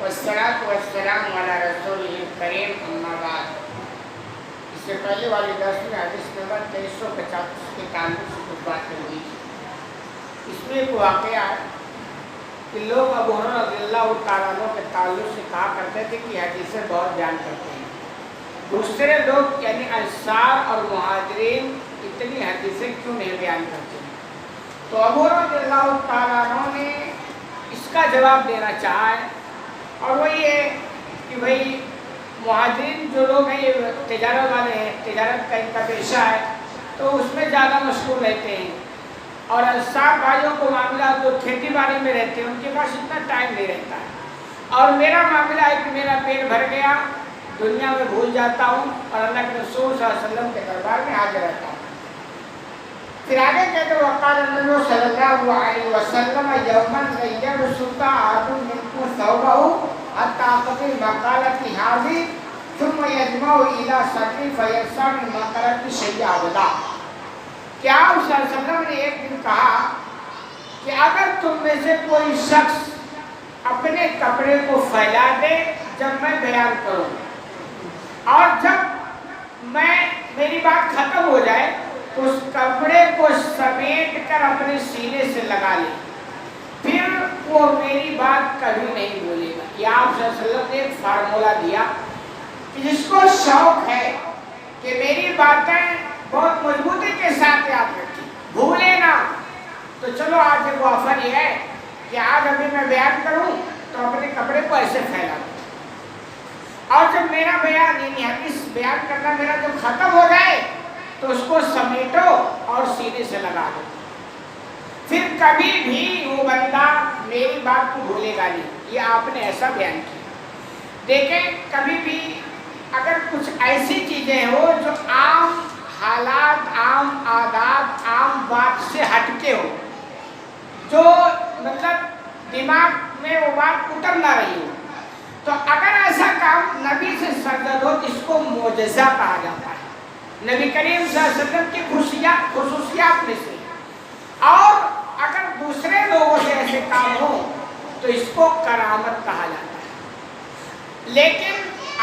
والصلاة والسلام علی رسول کریم اما بعد۔ اس سے پہلے والی درس میں حدیث نمبر 2385 کے تعلق سے کچھ باتیں ہوئی تھی۔ اس میں ایک واقعہ ہے کہ لوگ ابو ہریرہ رضی اللہ تعالیٰ عنہ کے تعلق سے کہا کرتے تھے کہ حدیثیں بہت بیان کرتے ہیں، دوسرے لوگ یعنی انصار اور مہاجرین اتنی حدیثیں کیوں نہیں بیان کرتے ہیں؟ تو ابو ہریرہ رضی اللہ تعالیٰ عنہ نے اس کا جواب دینا چاہا ہے، اور وہ یہ کہ بھائی مہاجرین جو لوگ ہیں یہ تجارت والے ہیں، تجارت کا ان کا پیشہ ہے تو اس میں زیادہ مشغول رہتے ہیں، اور انصار بھائیوں کو معاملات جو کھیتی باڑی میں رہتے ہیں ان کے پاس اتنا ٹائم نہیں رہتا ہے، اور میرا معاملہ ہے کہ میرا پیٹ بھر گیا، دنیا میں بھول جاتا ہوں اور اللہ کے رسول صلی اللہ علیہ وسلم کے دربار میں حاضر رہتا ہوں۔ پھر آگے کہتے وقال النبی صلی اللہ علیہ وسلم یوماً غیر سلطہ آدم منکم ثوبہ حتی قبل مقالت حاضر ثم یجمع الى صدری فیرسا من مقالت شیء عبدا۔ کہ آپ صلی اللہ علیہ وسلم نے ایک دن کہا کہ اگر تم میں سے کوئی شخص اپنے کپڑے کو پھیلا دے جب میں بیان کروں، اور جب میری بات ختم ہو جائے تو اس کپڑے کو سمیٹ کر اپنے سینے سے لگا لے، پھر وہ میری بات کبھی نہیں بولے گا۔ یہ آپ صلی اللہ علیہ وسلم نے ایک فارمولہ دیا کہ جس کو شوق ہے کہ میری باتیں بہت مضبوطی کے ساتھ یاد رکھیں، بھولے نہ، تو چلو آج ایک آفر یہ ہے کہ آج ابھی میں بیان کروں تو اپنے کپڑے کو ایسے پھیلا دوں، اور جب میرا بیان یعنی حدیث بیان کرنا میرا جب ختم ہو جائے تو اس کو سمیٹو اور سینے سے لگا دو، پھر کبھی بھی وہ بندہ میری بات کو بھولے گا نہیں۔ یہ آپ نے ایسا بیان کیا۔ دیکھیں کبھی بھی اگر کچھ ایسی چیزیں ہو جو عام حالات، عام عادات، عام بات سے ہٹ کے ہو، جو مطلب دماغ میں وہ بات اتر نہ رہی ہو، تو اگر ایسا کام نبی سے سرزد ہو تو اس کو معجزہ کہا جاتا ہے، نبی کریم صلی اللہ علیہ وسلم کی خصوصیات میں سے۔ اور اگر دوسرے لوگوں سے ایسے کام ہو تو اس کو کرامت کہا جاتا ہے۔ لیکن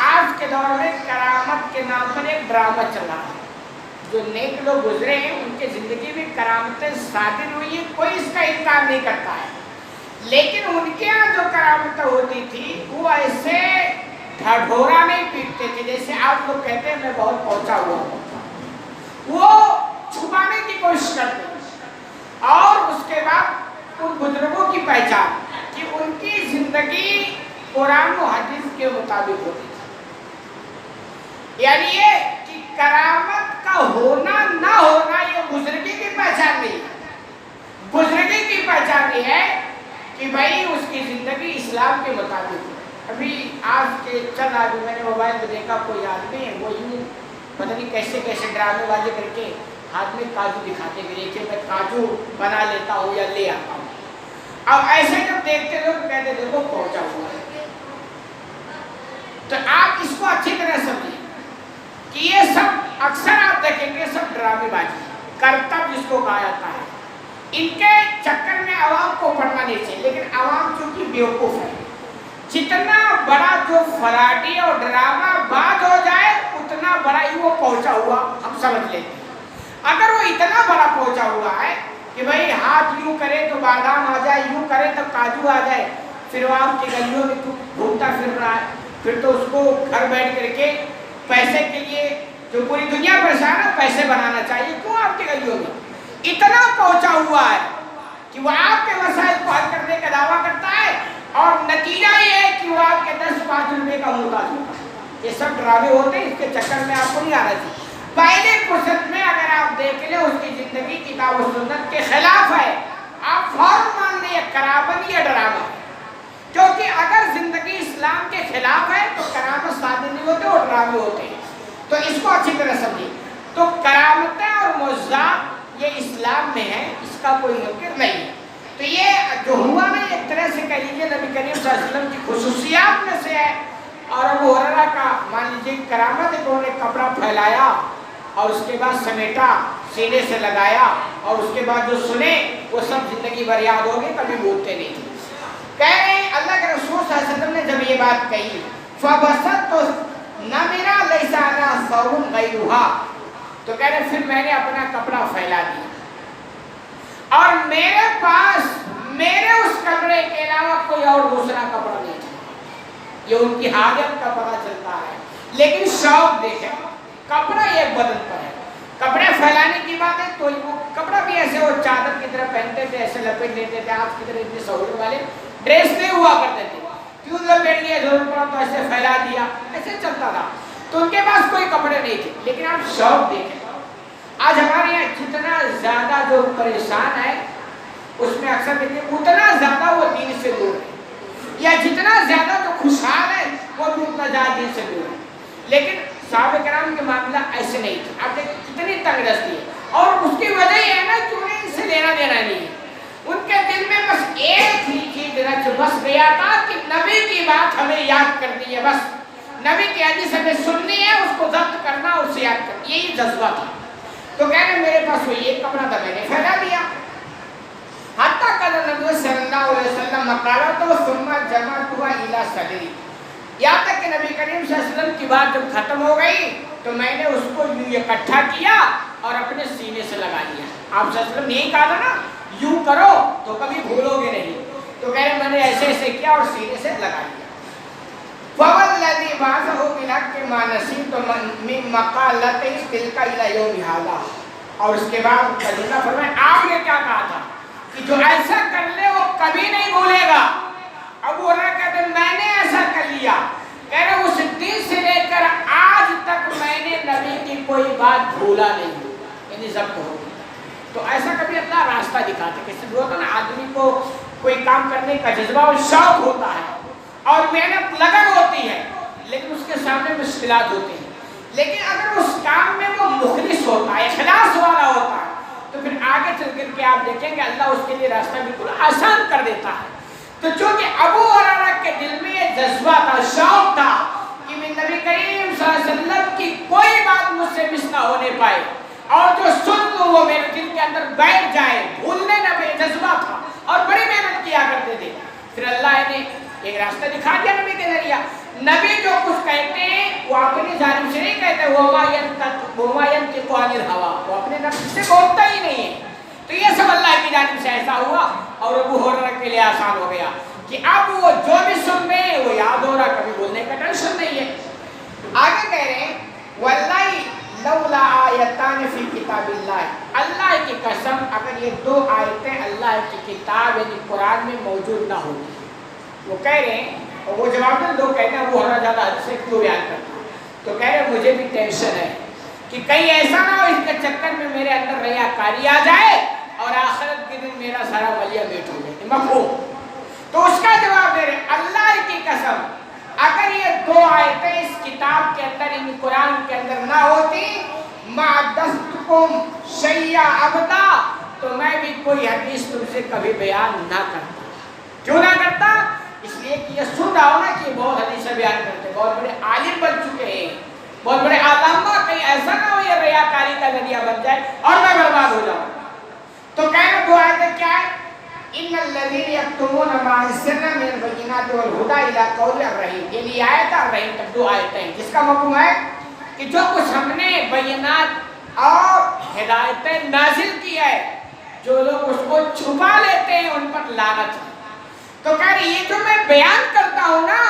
آج کے دور میں کرامت کے نام پر ایک ڈرامہ چلا ہے۔ جو نیک لوگ گزرے ہیں ان کی زندگی میں کرامتیں صادر ہوئی ہیں، کوئی اس کا انکار نہیں کرتا ہے، لیکن ان کے یہاں جو کرامتیں ہوتی تھی وہ ایسے ڈھڈورا نہیں پیٹتے تھے جیسے آپ لوگ کہتے ہیں میں بہت پہنچا ہوا ہوں، وہ چھپانے کی کوشش کرتے ہیں۔ اور اس کے بعد ان بزرگوں کی پہچان کہ ان کی زندگی قرآن و حدیث کے مطابق ہوتی تھی، یعنی یہ کہ کرامت کا ہونا نہ ہونا یہ بزرگی کی پہچان نہیں ہے، بزرگی کی پہچان یہ ہے کہ بھائی اس کی زندگی اسلام کے مطابق ہے۔ ابھی آج کے چند آدمی میں نے موبائل میں دیکھا، کوئی آدمی ہے وہ یوں پتہ نہیں کیسے کیسے ڈرامے بازی کر کے ہاتھ میں کاجو دکھاتے کہ دیکھیں میں کاجو بنا لیتا ہوں یا لے آتا ہوں۔ اب ایسے جب دیکھتے لوگ کہتے دیکھو پہنچا ہوا ہے، تو آپ اس کو اچھی طرح سمجھیں کہ یہ سب اکثر آپ دیکھیں گے سب ڈرامے بازی، کرتب جس کو کہا جاتا ہے۔ ان کے چکر میں عوام کو پڑھنا نہیں چاہیے، لیکن عوام چونکہ بیوقوف ہے، جتنا بڑا جو فراڈی اور ڈرامہ باز ہو جائے اتنا بڑا ہی وہ پہنچا ہوا ہم سمجھ لیتے ہیں۔ اگر وہ اتنا بڑا پہنچا ہوا ہے کہ بھائی ہاتھ یوں کرے تو بادام آ جائے، یوں کرے تو کاجو آ جائے، پھر وہ آپ کی گلیوں میں گھومتا پھر رہا ہے، پھر تو اس کو گھر بیٹھ کر کے پیسے کے لیے جو پوری دنیا پریشان ہے پیسے بنانا چاہیے، کیوں آپ کی گلیوں میں اتنا پہنچا ہوا ہے کہ وہ آپ کے مسائل کو حل کرنے کا دعویٰ کرتا ہے، اور نتیجہ یہ ہے کہ وہ آپ کے 10-5 روپے کا محتاج ہوتا ہے۔ یہ سب ڈرامے ہوتے ہیں، اس کے چکر میں آپ کو نہیں آ رہا تھی۔ پہلے فرصت میں اگر آپ دیکھ لیں اس کی زندگی کتاب و سنت کے خلاف ہے، آپ فوراً مان لیں کرامت یا ڈرامہ ہے، کیونکہ اگر زندگی اسلام کے خلاف ہے تو کرامت صادر نہیں ہوتے اور ڈرامے ہوتے ہیں۔ تو اس کو اچھی طرح سمجھیں، تو کرامتیں اور معجزات یہ اسلام میں ہے، اس کا کوئی منکر نہیں ہے۔ تو یہ جو ہوا نا ایک طرح سے کہہ لیجیے نبی کریم صلی اللہ علیہ وسلم کی خصوصیات میں سے ہے۔ اور ابو ہریرہ کا مان لیجیے کرامت ہے کہ انہوں نے کپڑا پھیلایا اور اس کے بعد سمیٹا، سینے سے لگایا، اور اس کے بعد جو سنے وہ سب زندگی بھر یاد ہو گئے، کبھی بھولتے نہیں تھے۔ کہہ رہے ہیں اللہ کے رسول صلی اللہ علیہ وسلم نے جب یہ بات کہی فبسط تو نہ میرا لیسا انا ثوب غیرھا، تو کہہ رہے پھر میں نے اپنا کپڑا پھیلا دیا اور میرے پاس میرے اس کپڑے کے علاوہ کوئی اور دوسرا کپڑا نہیں تھا۔ یہ ان کی حاجت کا پتہ چلتا ہے، لیکن شوق دیکھیں، کپڑا ایک بدن پر ہے، کپڑے پھیلانے کی بات ہے تو وہ کپڑا بھی ایسے وہ چادر کی طرح پہنتے تھے، ایسے لپیٹ لیتے تھے، آج کی طرح اتنی سہولت والے ڈریس نہیں ہوا کرتے تھے، کیوں لپیٹ لیا، ضرورت پڑا تو ایسے پھیلا دیا، ایسے چلتا تھا، تو ان کے پاس کوئی کپڑے نہیں تھے۔ لیکن آپ شوق دیکھیں، آج ہمارے یہاں جتنا زیادہ جو پریشان ہے اس میں اکثر کہتے ہیں اتنا زیادہ وہ دین سے دور ہے، یا جتنا زیادہ جو خوشحال ہے وہ بھی اتنا زیادہ دین سے دور ہے۔ لیکن صحابہ کرام کے معاملہ ایسے نہیں تھے، آپ دیکھیں کتنی تنگ دستی ہے، اور اس کی وجہ یہ ہے نا کہ انہیں ان سے لینا دینا نہیں ہے، ان کے دل میں بس ایک ہی چیز رچ بس گیا تھا کہ نبی کی بات ہمیں یاد کرنی ہے، بس نبی کی حدیث ہمیں سننی ہے، اس کو ضبط کرنا، اس سے یاد کرنا، یہی جذبہ تھا۔ تو کہہ رہے میرے پاس وہ ایک کپڑا تھا، میں نے پھیلا دیا، حتیٰ کہ نبی صلی اللہ علیہ وسلم مقالہ تو ثم جمعت ہوا الی صدری، یہاں تک کہ نبی کریم صلی اللہ علیہ وسلم کی بات جب ختم ہو گئی تو میں نے اس کو یوں اکٹھا کیا اور اپنے سینے سے لگا لیا۔ آپ صلی اللہ علیہ وسلم نے یہی کہا تھا نا یوں کرو تو کبھی بھولو گے نہیں، تو کہہ رہے میں نے ایسے ایسے کیا اور سینے سے لگا لیا۔ فوالذی بعثہ بالحق ما نسیت من مقالۃ تلک الی یوم ھذا، اور اس کے بعد اللہ فرمائے آپ نے کیا کہا تھا کہ جو ایسا کر لے وہ کبھی نہیں بھولے گا۔ ابو ہریرہ کہتے ہیں میں نے ایسا کر لیا، کہہ رہے اس دن سے لے کر آج تک میں نے نبی کی کوئی بات بھولا نہیں، یعنی ضبط ہو گئی۔ تو ایسا کبھی اللہ راستہ دکھاتے، کسی بھی ہوتا نا آدمی کو کوئی کام کرنے کا جذبہ اور شوق ہوتا ہے اور محنت لگن ہوتی ہے، لیکن اس کے سامنے مشکلات ہوتی ہیں، لیکن اگر اس کام میں وہ مخلص ہوتا ہے، اخلاص والا ہوتا ہے، تو پھر آگے چل کر کے آپ دیکھیں گے اللہ اس کے لیے راستہ بالکل آسان کر دیتا ہے۔ تو چونکہ ابو ہریرہ کے دل میں یہ جذبہ تھا، شوق تھا کہ میں نبی کریم صلی اللہ علیہ وسلم کی کوئی بات مجھ سے مس نہ ہونے پائے، اور جو سن لوں وہ میرے دل کے اندر بیٹھ جائے، بھولنے نہ پائے، جذبہ تھا اور بڑی محنت کیا کرتے تھے۔ پھر اللہ نے ایک راستہ دکھا دیا نبی کے ذریعہ۔ نبی جو کچھ کہتے ہیں وہ اپنی جانب سے نہیں کہتے، وما ينطق عن الهوى، وہ اپنے نفس سے بولتا ہی نہیں ہے۔ تو یہ سب اللہ کی جانب سے ایسا ہوا اور ابو ہریرہ کے لیے آسان ہو گیا کہ اب وہ جو بھی سن رہے ہیں وہ یاد ہو رہا، کبھی بولنے کا ٹینشن نہیں ہے۔ آگے کہہ رہے ہیں واللہ لولا آیتان فی کتاب اللہ، اللہ کی قسم اگر یہ دو آیتیں اللہ کی کتاب یعنی قرآن میں موجود نہ ہوتی، وہ کہہ رہے ہیں، اور وہ جواب میں لوگ کہتے ہیں وہ ہر زیادہ حد سے کیوں بیان کرتا ہے، تو کہہ رہے مجھے بھی ٹینشن ہے کہ کہیں ایسا نہ ہو اس کے چکر میں میرے اندر ریاکاری آ جائے اور آخرت کے دن میرا سارا ولیہ بیٹ ہو جائے، مفہوم۔ تو اس کا جواب دے رہے اللہ کی قسم اگر یہ دو آیتیں اس کتاب کے اندر ان قرآن کے اندر نہ ہوتی ما حدثتکم شیئا ابدا، تو میں بھی کوئی حدیث تم سے کبھی بیان نہ کرتا۔ کیوں نہ کرتا؟ اس لیے کہ یہ سن رہا ہو نا کہ بہت حدیثیں بیان کرتے، بہت بڑے عالم بن چکے ہیں، بہت بڑے علامہ، کہیں ایسا نہ ہو یہ ریاکاری کا ذریعہ بن جائے اور میں برباد ہو جاؤں۔ تو کہنا دو آیتیں کیا ہے؟ ان الذین یکتمون ما انزلنا من البینات والہدی الی قول الرحیم، یہ آیت الرحیم تک دو آیتیں، جس کا مفہوم ہے کہ جو کچھ ہم نے بینات اور ہدایتیں نازل کی ہے، جو لوگ اس کو چھپا لیتے ہیں ان پر لعنت ہے۔ تو کہہ رہی یہ جو میں بیان کرتا ہوں نا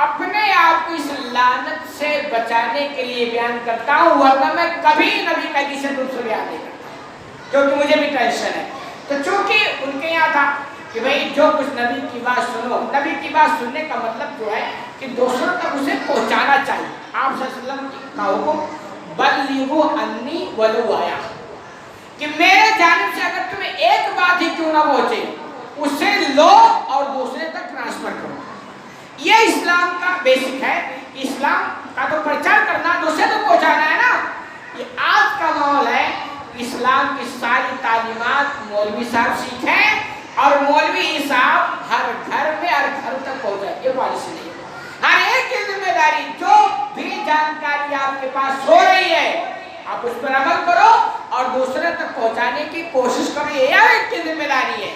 اپنے آپ کو اس لعنت سے بچانے کے لیے بیان کرتا ہوں، ورنہ میں کبھی نبی کا حدیث سے دوسرے بیان نہیں کرتا، کیونکہ مجھے بھی ٹینشن ہے۔ تو چونکہ ان کے یہاں تھا کہ بھئی جو کچھ نبی کی بات سنو، نبی کی بات سننے کا مطلب جو ہے کہ دوسروں تک اسے پہنچانا چاہیے۔ آپ صلی اللہ علیہ وسلم کا حکم بلغوا عنی ولو آیا، کہ میرے جانب سے اگر تمہیں ایک بات ہی کیوں نہ پہنچے اسے لو اور دوسرے تک ٹرانسفر کرو۔ یہ اسلام کا بیسک ہے، اسلام کا تو پرچار کرنا، دوسرے تک پہنچانا ہے نا۔ یہ آج کا ماحول ہے، اسلام کی ساری تعلیمات مولوی صاحب سیکھیں اور مولوی صاحب ہر گھر میں ہر گھر تک پہنچائیں، یہ پالیسی نہیں ہے۔ ہر ایک کی ذمہ داری، جو بھی جانکاری آپ کے پاس ہو رہی ہے آپ اس پر عمل کرو اور دوسرے تک پہنچانے کی کوشش کرو، یہ ایک کی ذمہ داری ہے۔